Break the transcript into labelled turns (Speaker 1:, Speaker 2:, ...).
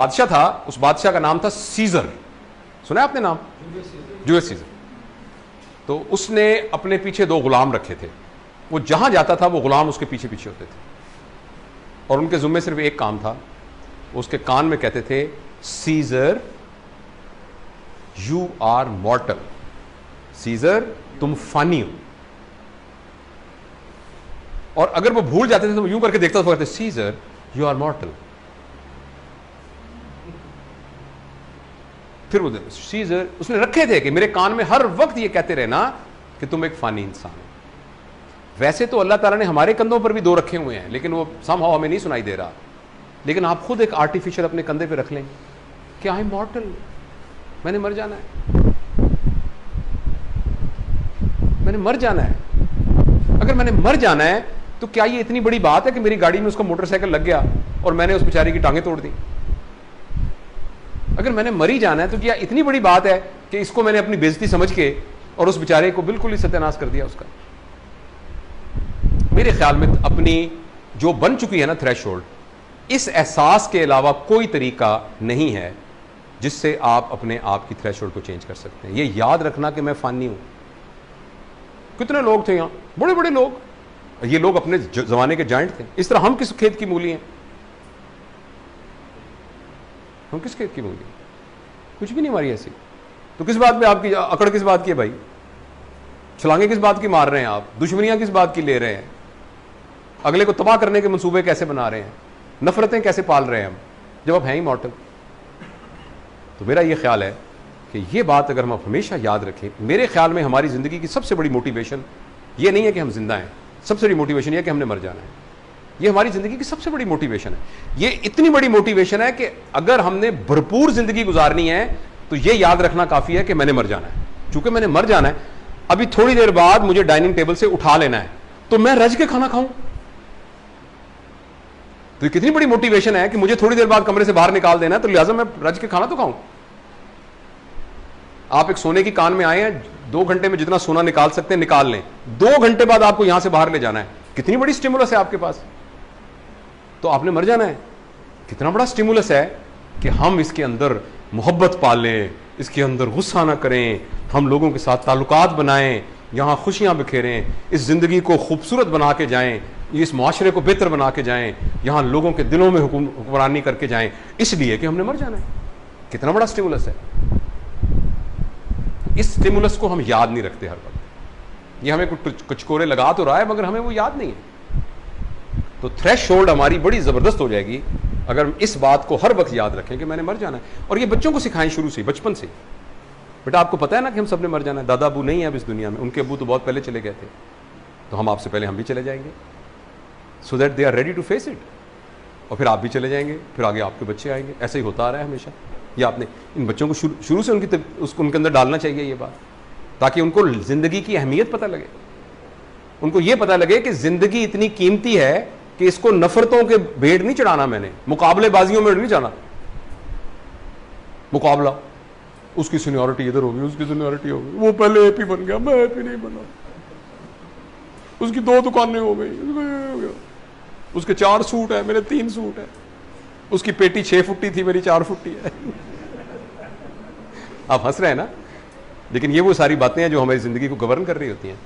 Speaker 1: बादशाह था, उस बादशाह का नाम था सीजर। सुना है आपने नाम? Julius Caesar. तो उसने अपने पीछे दो गुलाम रखे थे। वो जहां जाता था वो गुलाम उसके पीछे पीछे होते थे और उनके जुम्मे सिर्फ एक काम था। उसके कान में कहते थे, Caesar you are mortal. Caesar तुम फानी हो। और अगर वो भूल जाते थे तो वो यूं करके देखता था, कहते सीजर यू आर मॉर्टल। फिर वो सीजर उसने रखे थे कि मेरे कान में हर वक्त ये कहते रहना कि तुम एक फानी इंसान हो। वैसे तो अल्लाह ताला ने हमारे कंधों पर भी दो रखे हुए हैं, लेकिन वो समहाउ हमें नहीं सुनाई दे रहा। लेकिन आप खुद एक आर्टिफिशियल अपने कंधे पे रख लें कि आई एम मॉर्टल, मैंने मर जाना है, मैंने मर जाना है। अगर मैंने मर जाना है तो क्या ये इतनी बड़ी बात है कि मेरी गाड़ी में उसका मोटरसाइकिल लग गया और मैंने उस बेचारे की टांगें तोड़ दी? अगर मैंने मरी जाना है तो क्या इतनी बड़ी बात है कि इसको मैंने अपनी बेइज्जती समझ के और उस बेचारे को बिल्कुल ही सत्यानाश कर दिया उसका? मेरे ख्याल में अपनी जो बन चुकी है ना थ्रेशोल्ड, इस एहसास के अलावा कोई तरीका नहीं है जिससे आप अपने आप की थ्रेशोल्ड को चेंज कर सकते हैं। ये याद रखना कि मैं फानी हूं। कितने लोग थे यहां, बड़े बड़े लोग, ये लोग अपने जमाने के जाइंट थे। इस तरह हम किस खेत की मूली हैं? हम किस खेत की मूली? कुछ भी नहीं हमारी ऐसी। तो किस बात पे आपकी अकड़, किस बात की है भाई? छलांगे किस बात की मार रहे हैं आप? दुश्मनियां किस बात की ले रहे हैं? अगले को तबाह करने के मंसूबे कैसे बना रहे हैं? नफरतें कैसे पाल रहे हैं हम, जब आप हैं ही मॉर्टल? तो मेरा यह ख्याल है कि यह बात अगर हम हमेशा याद रखें, मेरे ख्याल में हमारी जिंदगी की सबसे बड़ी मोटिवेशन यह नहीं है कि हम जिंदा हैं, सबसे बड़ी मोटिवेशन यह है कि हमने मर जाना है। यह हमारी जिंदगी की सबसे बड़ी मोटिवेशन है। यह इतनी बड़ी मोटिवेशन है कि अगर हमने भरपूर जिंदगी गुजारनी है तो यह याद रखना काफी है कि मैंने मर जाना है। चूंकि मैंने मर जाना है, अभी थोड़ी देर बाद मुझे डाइनिंग टेबल से उठा लेना है, तो मैं रज के खाना खाऊं। तो कितनी बड़ी मोटिवेशन है कि मुझे थोड़ी देर बाद कमरे से बाहर निकाल देना है, तो लिहाजा मैं रज के खाना तो खाऊं। आप एक सोने की कान में आए हैं, 2 घंटे में जितना सोना निकाल सकते हैं निकाल लें, 2 घंटे बाद आपको यहां से बाहर ले जाना है। कितनी बड़ी स्टिमुलस है आपके पास। तो आपने मर जाना है। कितना बड़ा स्टिमुलस है कि हम इसके अंदर मोहब्बत पालें, इसके अंदर गुस्सा ना करें, हम लोगों के साथ ताल्लुकात बनाएं, यहां खुशियां बिखेरें, इस जिंदगी को खूबसूरत बना के जाएं, इस माशरे को बेहतर बना के जाएं, यहां लोगों के दिलों में हुक्मरानी करके जाएं, इसलिए कि हमने मर जाना है। कितना बड़ा स्टिमुलस है। इस स्टिमुलस को हम याद नहीं रखते हर वक्त। ये हमें कुछ कोरे लगा तो रहा है मगर हमें वो याद नहीं है। तो थ्रेशोल्ड हमारी बड़ी जबरदस्त हो जाएगी अगर हम इस बात को हर वक्त याद रखें कि मैंने मर जाना है। और ये बच्चों को सिखाएं शुरू से, बचपन से। बेटा आपको पता है ना कि हम सबने मर जाना है। दादा अबू नहीं है अब इस दुनिया में, उनके अबू तो बहुत पहले चले गए थे, तो हम आपसे पहले हम भी चले जाएंगे, so that they are ready to face it. और फिर आप भी चले जाएंगे, फिर आगे आपके बच्चे आएंगे। ऐसे ही होता आ रहा है हमेशा। ये आपने इन बच्चों को शुरू से उनके अंदर डालना चाहिए ये बात, ताकि उनको जिंदगी की अहमियत पता लगे। उनको ये पता लगे कि जिंदगी इतनी कीमती है कि इसको नफरतों के भेड़ नहीं चढ़ाना, मैंने मुकाबलेबाजियों में नहीं जाना। मुकाबला, उसकी सीनियरिटी इधर होगी, उसकी सीनियरिटी होगी, वो पहले एपी बन गया, मैं एपी नहीं बना, उसकी 2 दुकानें हो गई, उसके 4 सूट है, मेरे 3 सूट है, उसकी पेटी 6 फुट्टी थी, मेरी 4 फुट्टी है। आप हंस रहे हैं ना, लेकिन ये वो सारी बातें हैं जो हमारी जिंदगी को गवर्न कर रही होती हैं।